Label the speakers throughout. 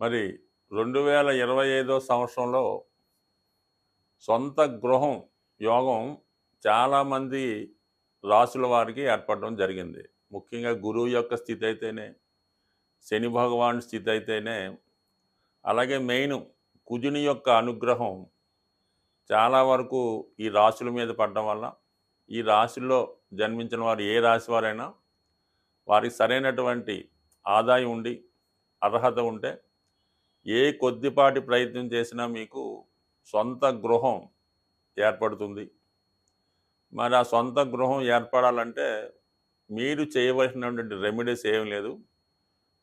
Speaker 1: మరి 2025 సంవత్సరంలో సొంత గృహం యోగం చాలామంది రాసుల వారికి ఏర్పడడం జరిగింది. ముఖ్యంగా గురువు యొక్క స్థితి అయితేనే, శని భగవాన్ స్థితి అయితేనే, అలాగే మెయిన్ కుజుని యొక్క అనుగ్రహం చాలా వరకు ఈ రాశుల మీద పడడం వల్ల ఈ రాశుల్లో జన్మించిన వారు ఏ రాశి వారైనా వారికి సరైనటువంటి ఆదాయం ఉండి అర్హత ఉంటే ఏ కొద్దిపాటి ప్రయత్నం చేసినా మీకు సొంత గృహం ఏర్పడుతుంది. మరి ఆ సొంత గృహం ఏర్పడాలంటే మీరు చేయవలసినటువంటి రెమెడీస్ ఏం లేదు.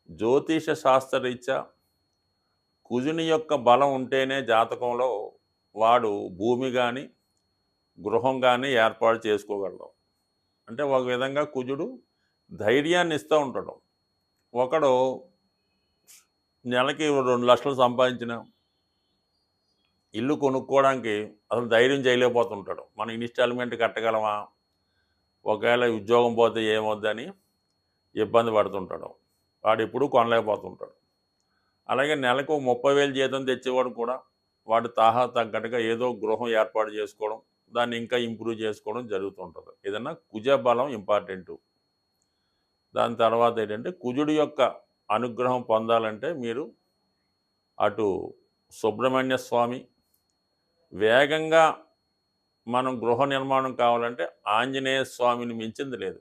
Speaker 1: జ్యోతిష శాస్త్రరీత్యా కుజుని యొక్క బలం ఉంటేనే జాతకంలో వాడు భూమి కానీ గృహం కానీ ఏర్పాటు చేసుకోగలడు. అంటే ఒక విధంగా కుజుడు ధైర్యాన్ని ఇస్తూ ఉంటాడు. ఒకడు నెలకి 2 లక్షలు సంపాదించిన ఇల్లు కొనుక్కోవడానికి అసలు ధైర్యం చేయలేకపోతుంటాడు. మనం ఇన్స్టాల్మెంట్ కట్టగలమా, ఒకవేళ ఉద్యోగం పోతే ఏమొద్దని ఇబ్బంది పడుతుంటాడు. వాడు ఎప్పుడూ కొనలేకపోతుంటాడు. అలాగే నెలకు 30,000 జీతం తెచ్చేవాడు కూడా వాడు తాహా తగ్గట్టుగా ఏదో గృహం ఏర్పాటు చేసుకోవడం, దాన్ని ఇంకా ఇంప్రూవ్ చేసుకోవడం జరుగుతుంటుంది. ఏదన్నా కుజ బలం ఇంపార్టెంటు. దాని తర్వాత ఏంటంటే కుజుడి యొక్క అనుగ్రహం పొందాలంటే మీరు అటు సుబ్రహ్మణ్య స్వామి, వేగంగా మనం గృహ నిర్మాణం కావాలంటే ఆంజనేయ స్వామిని మించింది లేదు.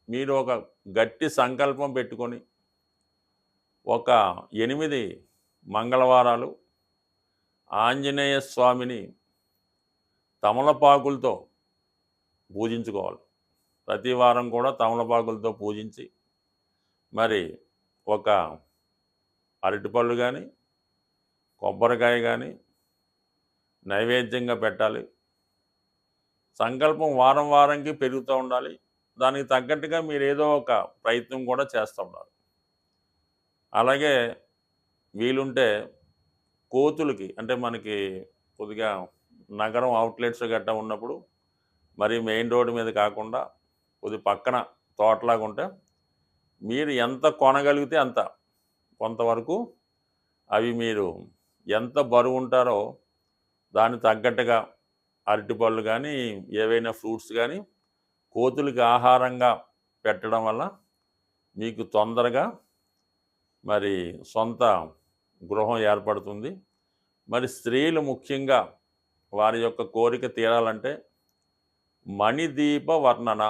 Speaker 1: మీరు ఒక గట్టి సంకల్పం పెట్టుకొని ఒక 8 మంగళవారాలు ఆంజనేయ స్వామిని తమలపాకులతో పూజించుకోవాలి. ప్రతి వారం కూడా తమలపాకులతో పూజించి మరి ఒక అరటిపళ్ళు కానీ కొబ్బరికాయ కానీ నైవేద్యంగా పెట్టాలి. సంకల్పం వారం వారంకి పెరుగుతూ ఉండాలి. దానికి తగ్గట్టుగా మీరు ఏదో ఒక ప్రయత్నం కూడా చేస్తూ ఉండాలి. అలాగే వీలుంటే కోతులకి, అంటే మనకి కొద్దిగా నగరం అవుట్లెట్స్ గట్టా ఉన్నప్పుడు మరి మెయిన్ రోడ్డు మీద కాకుండా కొద్ది పక్కన తోటలాగా ఉంటే మీరు ఎంత కొనగలిగితే అంత కొంతవరకు అవి మీరు ఎంత బరువు ఉంటారో దానికి తగ్గట్టుగా అరటిపళ్ళు కానీ ఏవైనా ఫ్రూట్స్ కానీ కోతులకి ఆహారంగా పెట్టడం వల్ల మీకు తొందరగా మరి సొంత గృహం ఏర్పడుతుంది. మరి స్త్రీలు ముఖ్యంగా వారి యొక్క కోరిక తీరాలంటే మణిదీప వర్ణన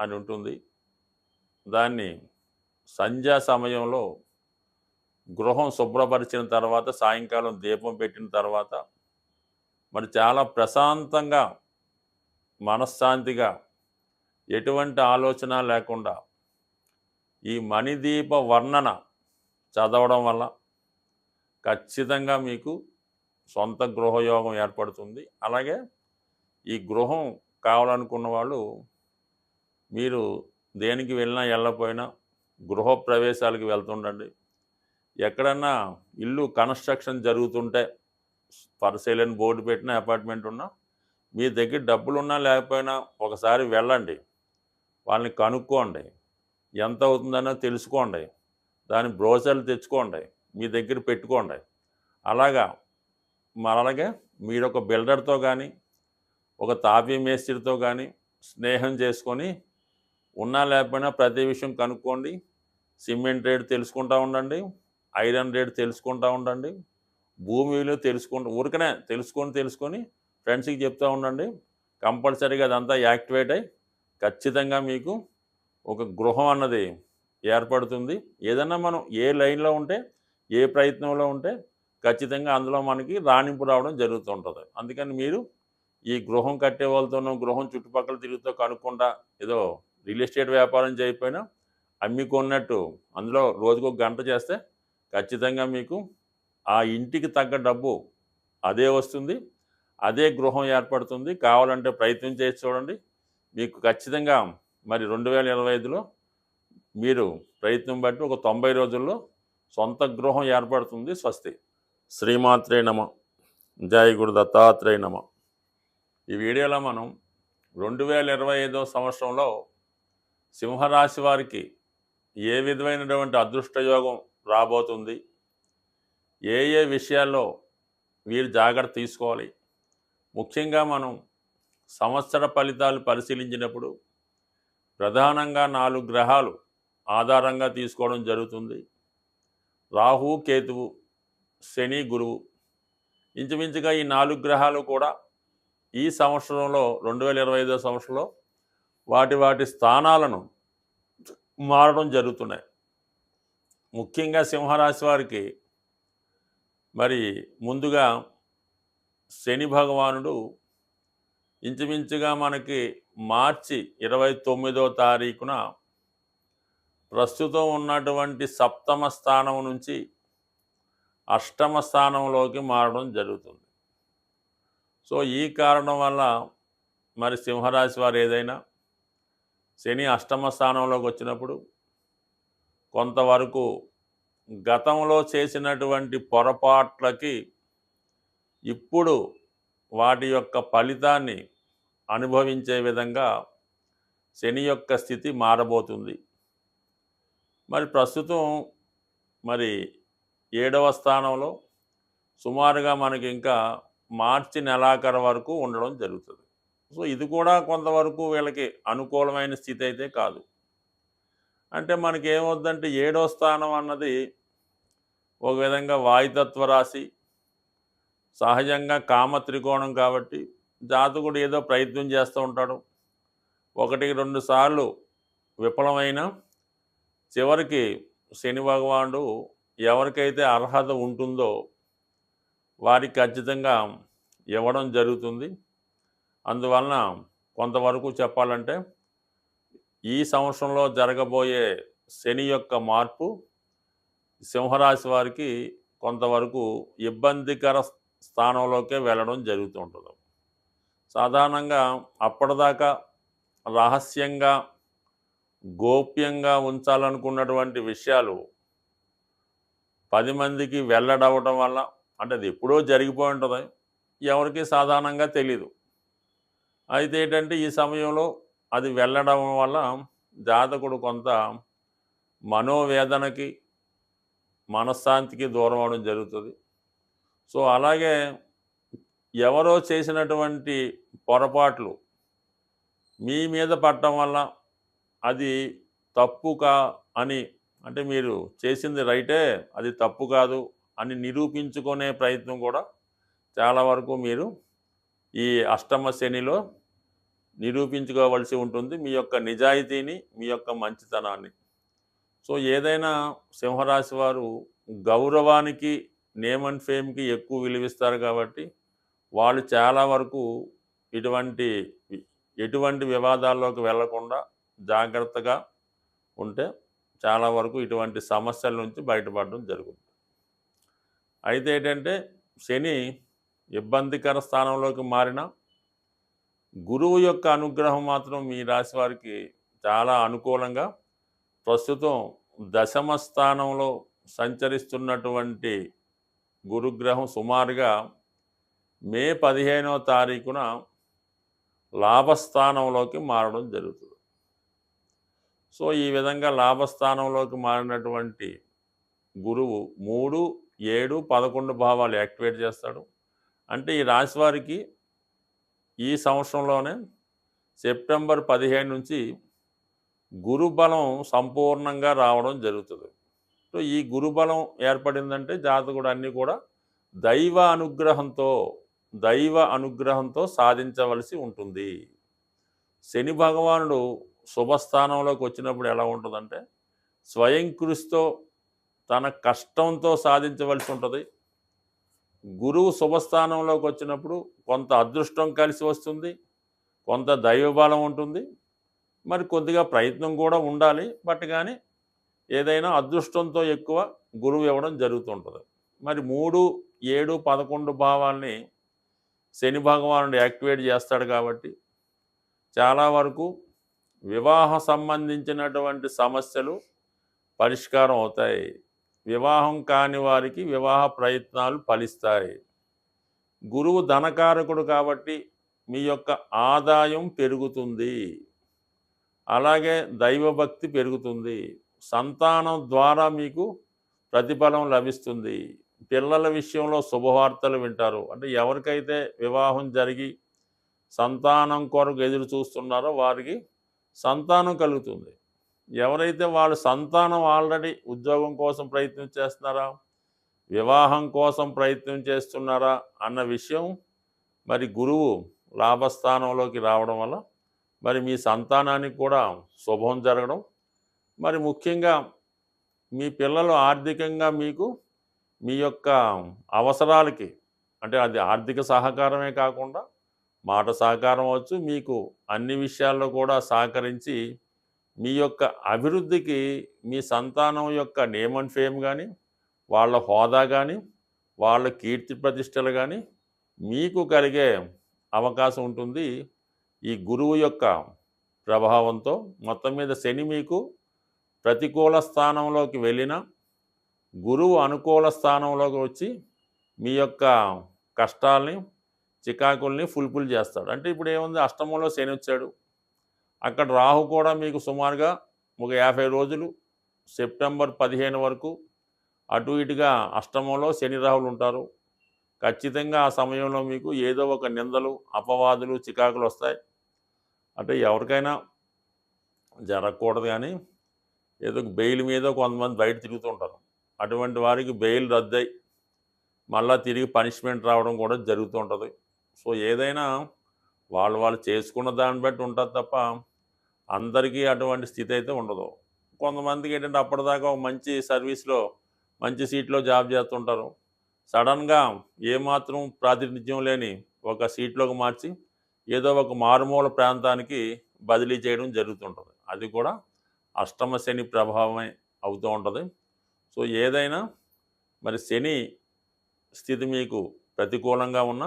Speaker 1: అని ఉంటుంది. దాన్ని సంధ్యా సమయంలో గృహం శుభ్రపరిచిన తర్వాత సాయంకాలం దీపం పెట్టిన తర్వాత మరి చాలా ప్రశాంతంగా మనశ్శాంతిగా ఎటువంటి ఆలోచన లేకుండా ఈ మణిదీప వర్ణన చదవడం వల్ల ఖచ్చితంగా మీకు సొంత గృహయోగం ఏర్పడుతుంది. అలాగే ఈ గృహం కావాలనుకున్న వాళ్ళు మీరు దేనికి వెళ్ళినా వెళ్ళకపోయినా గృహప్రవేశాలకు వెళ్తుండండి. ఎక్కడన్నా ఇల్లు కన్స్ట్రక్షన్ జరుగుతుంటే ఫర్ సేల్ అని బోర్డు పెట్టిన అపార్ట్మెంట్ ఉన్నా మీ దగ్గర డబ్బులున్నా లేకపోయినా ఒకసారి వెళ్ళండి. వాళ్ళని కనుక్కోండి, ఎంత అవుతుందన్నో తెలుసుకోండి, దాని బ్రోచర్లు తెచ్చుకోండి, మీ దగ్గర పెట్టుకోండి. అలాగే మీరు ఒక బిల్డర్తో కానీ ఒక తాపీ మేస్త్రితో కానీ స్నేహం చేసుకొని ఉన్నా లేకపోయినా ప్రతి విషయం కనుక్కోండి. సిమెంట్ రేటు తెలుసుకుంటూ ఉండండి, ఐరన్ రేటు తెలుసుకుంటూ ఉండండి, భూమి విలువ ఊరికనే తెలుసుకొని ఫ్రెండ్స్కి చెప్తూ ఉండండి. కంపల్సరీగా అదంతా యాక్టివేట్ అయ్యి ఖచ్చితంగా మీకు ఒక గృహం అన్నది ఏర్పడుతుంది. ఏదన్నా మనం ఏ లైన్లో ఉంటే ఏ ప్రయత్నంలో ఉంటే ఖచ్చితంగా అందులో మనకి రాణింపు రావడం జరుగుతుంటుంది. అందుకని మీరు ఈ గృహం కట్టే వాళ్ళతోనూ గృహం చుట్టుపక్కల తిరుగుతూ కనుక్కుండా ఏదో రియల్ ఎస్టేట్ వ్యాపారం చేయకపోయినా అమ్మికొన్నట్టు అందులో రోజుకు 1 గంట చేస్తే ఖచ్చితంగా మీకు ఆ ఇంటికి తగ్గ డబ్బు అదే వస్తుంది, అదే గృహం ఏర్పడుతుంది. కావాలంటే ప్రయత్నం చేసి చూడండి. మీకు ఖచ్చితంగా మరి 2025లో మీరు ప్రయత్నం బట్టి ఒక 90 రోజుల్లో సొంత గృహం ఏర్పడుతుంది. స్వస్తి. శ్రీమాత్రే నమః. జై గురు దత్తాత్రేయ నమః. ఈ వీడియోలో మనం 2025 సంవత్సరంలో సింహరాశి వారికి ఏ విధమైనటువంటి అదృష్టయోగం రాబోతుంది, ఏ ఏ విషయాల్లో వీరు జాగ్రత్త తీసుకోవాలి. ముఖ్యంగా మనం సంవత్సర ఫలితాలు పరిశీలించినప్పుడు ప్రధానంగా 4 గ్రహాలు ఆధారంగా తీసుకోవడం జరుగుతుంది. రాహు, కేతువు, శని, గురువు. ఇంచుమించుగా ఈ 4 గ్రహాలు కూడా ఈ సంవత్సరంలో 2025 సంవత్సరంలో వాటి స్థానాలను మారడం జరుగుతున్నాయి. ముఖ్యంగా సింహరాశి వారికి మరి ముందుగా శని భగవానుడు ఇంచుమించుగా మనకి మార్చి 29వ తారీఖున ప్రస్తుతం ఉన్నటువంటి సప్తమ స్థానం నుంచి అష్టమ స్థానంలోకి మారడం జరుగుతుంది. సో ఈ కారణం వల్ల మరి సింహరాశి వారు ఏదైనా శని అష్టమ స్థానంలోకి వచ్చినప్పుడు కొంతవరకు గతంలో చేసినటువంటి పొరపాట్లకి ఇప్పుడు వాటి యొక్క ఫలితాన్ని అనుభవించే విధంగా శని యొక్క స్థితి మారబోతుంది. మరి ప్రస్తుతం మరి 7వ స్థానంలో సుమారుగా మనకి ఇంకా మార్చి నెలాఖరు వరకు ఉండడం జరుగుతుంది. సో ఇది కూడా కొంతవరకు వీళ్ళకి అనుకూలమైన స్థితి అయితే కాదు. అంటే మనకి ఏమవుద్దంటే 7వ స్థానం అన్నది ఒక విధంగా వాయుతత్వ రాశి, సహజంగా కామ త్రికోణం కాబట్టి జాతకుడు ఏదో ప్రయత్నం చేస్తూ ఉంటాడు. 1-2 సార్లు విఫలమైన చివరికి శని భగవానుడు ఎవరికైతే అర్హత ఉంటుందో వారికి ఖచ్చితంగా ఇవ్వడం జరుగుతుంది. అందువలన కొంతవరకు చెప్పాలంటే ఈ సంవత్సరంలో జరగబోయే శని యొక్క మార్పు సింహరాశి వారికి కొంతవరకు ఇబ్బందికర స్థానంలోకే వెళ్ళడం జరుగుతుంటుంది. సాధారణంగా అప్పటిదాకా రహస్యంగా గోప్యంగా ఉంచాలనుకున్నటువంటి విషయాలు 10 మందికి వెల్లడవడం వల్ల, అంటే అది ఎప్పుడో జరిగిపోయి ఉంటుంది, ఎవరికి సాధారణంగా తెలీదు. అయితే ఏంటంటే ఈ సమయంలో అది వెళ్ళడం వల్ల జాతకుడు కొంత మనోవేదనకి, మనశ్శాంతికి దూరం అవడం జరుగుతుంది. సో అలాగే ఎవరో చేసినటువంటి పొరపాట్లు మీ మీద పడటం వల్ల అది తప్పుగా అని, అంటే మీరు చేసింది రైటే, అది తప్పు కాదు అని నిరూపించుకునే ప్రయత్నం కూడా చాలా వరకు మీరు ఈ అష్టమ శనిలో నిరూపించుకోవాల్సి ఉంటుంది, మీ యొక్క నిజాయితీని, మీ యొక్క మంచితనాన్ని. సో ఏదైనా సింహరాశి వారు గౌరవానికి, నేమ్ అండ్ ఫేమ్కి ఎక్కువ విలువిస్తారు కాబట్టి వాళ్ళు చాలా వరకు ఎటువంటి వివాదాల్లోకి వెళ్లకుండా జాగ్రత్తగా ఉంటే చాలా వరకు ఇటువంటి సమస్యల నుంచి బయటపడడం జరుగుతుంది. అయితే ఏంటంటే శని ఇబ్బందికర స్థానంలోకి మారిన గురువు యొక్క అనుగ్రహం మాత్రం మీ రాశి వారికి చాలా అనుకూలంగా ప్రస్తుతం దశమ స్థానంలో సంచరిస్తున్నటువంటి గురుగ్రహం సుమారుగా మే 15వ తారీఖున లాభస్థానంలోకి మారడం జరుగుతుంది. సో ఈ విధంగా లాభస్థానంలోకి మారినటువంటి గురువు 3, 7, 11 భావాలు యాక్టివేట్ చేస్తాడు. అంటే ఈ రాశి వారికి ఈ సంవత్సరంలోనే సెప్టెంబర్ 15 నుంచి గురుబలం సంపూర్ణంగా రావడం జరుగుతుంది. సో ఈ గురుబలం ఏర్పడిందంటే జాతకుడు అన్నీ కూడా దైవ అనుగ్రహంతో సాధించవలసి ఉంటుంది. శని భగవానుడు శుభస్థానంలోకి వచ్చినప్పుడు ఎలా ఉంటుందంటే స్వయం కృషితో, తన కష్టంతో సాధించవలసి ఉంటుంది. గురువు శుభస్థానంలోకి వచ్చినప్పుడు కొంత అదృష్టం కలిసి వస్తుంది, కొంత దైవబలం ఉంటుంది, మరి కొద్దిగా ప్రయత్నం కూడా ఉండాలి. బట్ కానీ ఏదైనా అదృష్టంతో ఎక్కువ గురువు ఇవ్వడం జరుగుతుంటుంది. మరి 3, 7, 11 భావాల్ని శని భగవానుడు యాక్టివేట్ చేస్తాడు కాబట్టి చాలా వరకు వివాహ సంబంధించినటువంటి సమస్యలు పరిష్కారం అవుతాయి. వివాహం కాని వారికి వివాహ ప్రయత్నాలు ఫలిస్తాయి. గురువు ధనకారకుడు కాబట్టి మీ యొక్క ఆదాయం పెరుగుతుంది, అలాగే దైవభక్తి పెరుగుతుంది, సంతానం ద్వారా మీకు ప్రతిఫలం లభిస్తుంది, పిల్లల విషయంలో శుభవార్తలు వింటారు. అంటే ఎవరికైతే వివాహం జరిగి సంతానం కొరకు ఎదురు చూస్తున్నారో వారికి సంతానం కలుగుతుంది. ఎవరైతే వాళ్ళ సంతానం ఆల్రెడీ ఉద్యోగం కోసం ప్రయత్నం చేస్తున్నారా, వివాహం కోసం ప్రయత్నం చేస్తున్నారా అన్న విషయం మరి గురువు లాభస్థానంలోకి రావడం వల్ల మరి మీ సంతానానికి కూడా శుభం జరగడం, మరి ముఖ్యంగా మీ పిల్లలు ఆర్థికంగా మీకు మీ యొక్క అవసరాలకి, అంటే అది ఆర్థిక సహకారమే కాకుండా మాట సహకారం అవ్వచ్చు, మీకు అన్ని విషయాల్లో కూడా సహకరించి మీ యొక్క అభివృద్ధికి మీ సంతానం యొక్క నేమ్ అండ్ ఫేమ్ కానీ, వాళ్ళ హోదా కానీ, వాళ్ళ కీర్తి ప్రతిష్టలు కానీ మీకు కలిగే అవకాశం ఉంటుంది. ఈ గురువు యొక్క ప్రభావంతో మొత్తం మీద శని మీకు ప్రతికూల స్థానంలోకి వెళ్ళిన గురువు అనుకూల స్థానంలోకి వచ్చి మీ యొక్క కష్టాల్ని, చికాకుల్ని ఫుల్ఫిల్ చేస్తాడు. అంటే ఇప్పుడు ఏముంది, అష్టమంలో శని వచ్చాడు, అక్కడ రాహు కూడా మీకు సుమారుగా ఒక 50 రోజులు సెప్టెంబర్ 15 వరకు అటు ఇటుగా అష్టమంలో శని రాహులు ఉంటారు. ఖచ్చితంగా ఆ సమయంలో మీకు ఏదో ఒక నిందలు, అపవాదులు, చికాకులు వస్తాయి. అంటే ఎవరికైనా జరగకూడదు కానీ ఏదో బెయిల్ మీద కొంతమంది బయట తిరుగుతుంటారు. అటువంటి వారికి బెయిల్ రద్దయి మళ్ళీ తిరిగి పనిష్మెంట్ రావడం కూడా జరుగుతూ ఉంటుంది. సో ఏదైనా వాళ్ళు చేసుకున్న దాన్ని బట్టి ఉంటుంది తప్ప అందరికీ అటువంటి స్థితి అయితే ఉండదు. కొంతమందికి ఏంటంటే అప్పటిదాకా ఒక మంచి సర్వీస్లో మంచి సీట్లో జాబ్ చేస్తుంటారు, సడన్గా ఏమాత్రం ప్రాతినిధ్యం లేని ఒక సీట్లోకి మార్చి ఏదో ఒక మారుమూల ప్రాంతానికి బదిలీ చేయడం జరుగుతుంటుంది. అది కూడా అష్టమ శని ప్రభావమే అవుతూ ఉంటుంది. సో ఏదైనా మరి శని స్థితి మీకు ప్రతికూలంగా ఉన్న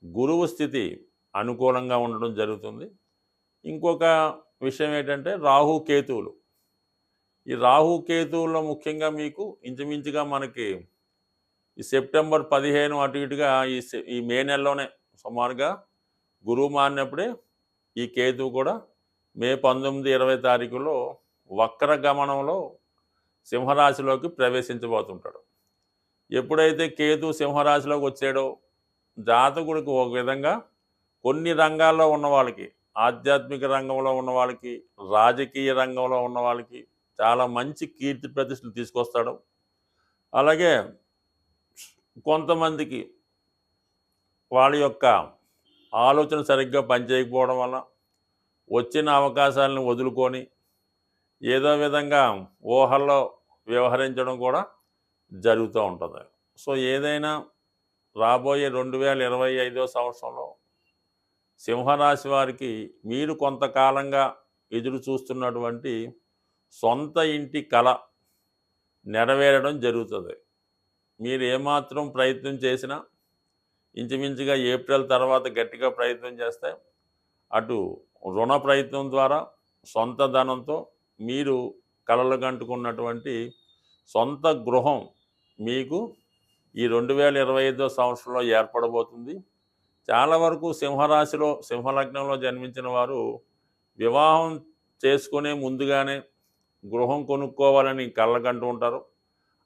Speaker 1: గురువు స్థితి అనుకూలంగా ఉండడం జరుగుతుంది. ఇంకొక విషయం ఏంటంటే రాహు కేతువులు. ఈ రాహు కేతువుల్లో ముఖ్యంగా మీకు ఇంచుమించుగా మనకి ఈ సెప్టెంబర్ 15 అటు ఇటుగా ఈ మే నెలలోనే సుమారుగా గురువు మారినప్పుడే ఈ కేతువు కూడా మే 19, 20 తారీఖులో వక్ర గమనంలో సింహరాశిలోకి ప్రవేశించబోతుంటాడు. ఎప్పుడైతే కేతు సింహరాశిలోకి వచ్చాడో జాతకుడికి ఒక విధంగా కొన్ని రంగాల్లో ఉన్న వాళ్ళకి, ఆధ్యాత్మిక రంగంలో ఉన్న వాళ్ళకి, రాజకీయ రంగంలో ఉన్న వాళ్ళకి చాలా మంచి కీర్తి ప్రతిష్టలు తీసుకొస్తాడు. అలాగే కొంతమందికి వాళ్ళ యొక్క ఆలోచన సరిగ్గా పనిచేయకపోవడం వల్ల వచ్చిన అవకాశాలను వదులుకొని ఏదో విధంగా ఊహల్లో వ్యవహరించడం కూడా జరుగుతూ ఉంటుంది. సో ఏదైనా రాబోయే 2025 సంవత్సరంలో సింహరాశి వారికి మీరు కొంతకాలంగా ఎదురు చూస్తున్నటువంటి సొంత ఇంటి కళ నెరవేరడం జరుగుతుంది. మీరు ఏమాత్రం ప్రయత్నం చేసినా ఇంచుమించుగా ఏప్రిల్ తర్వాత గట్టిగా ప్రయత్నం చేస్తే అటు రుణ ప్రయత్నం ద్వారా సొంత ధనంతో మీరు కలలు కంటుకున్నటువంటి సొంత గృహం మీకు ఈ 2025 సంవత్సరంలో ఏర్పడబోతుంది. చాలా వరకు సింహరాశిలో, సింహలగ్నంలో జన్మించిన వారు వివాహం చేసుకునే ముందుగానే గృహం కొనుక్కోవాలని కళ్ళకంటూ ఉంటారు.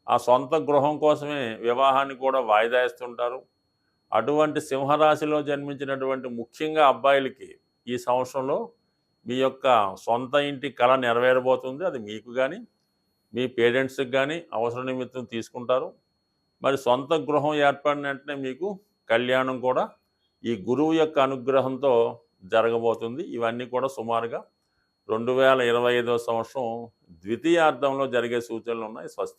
Speaker 1: ఆ సొంత గృహం కోసమే వివాహాన్ని కూడా వాయిదా వేస్తుంటారు. అటువంటి సింహరాశిలో జన్మించినటువంటి ముఖ్యంగా అబ్బాయిలకి ఈ సంవత్సరంలో మీ యొక్క సొంత ఇంటి కళ నెరవేరబోతుంది. అది మీకు కానీ మీ పేరెంట్స్కి కానీ అవసర నిమిత్తం తీసుకుంటారు. మరి సొంత గృహం ఏర్పడిన వెంటనే మీకు కళ్యాణం కూడా ఈ గురువు యొక్క అనుగ్రహంతో జరగబోతుంది. ఇవన్నీ కూడా సుమారుగా 2025 సంవత్సరం ద్వితీయార్థంలో జరిగే సూచనలు ఉన్నాయి. స్వస్తి.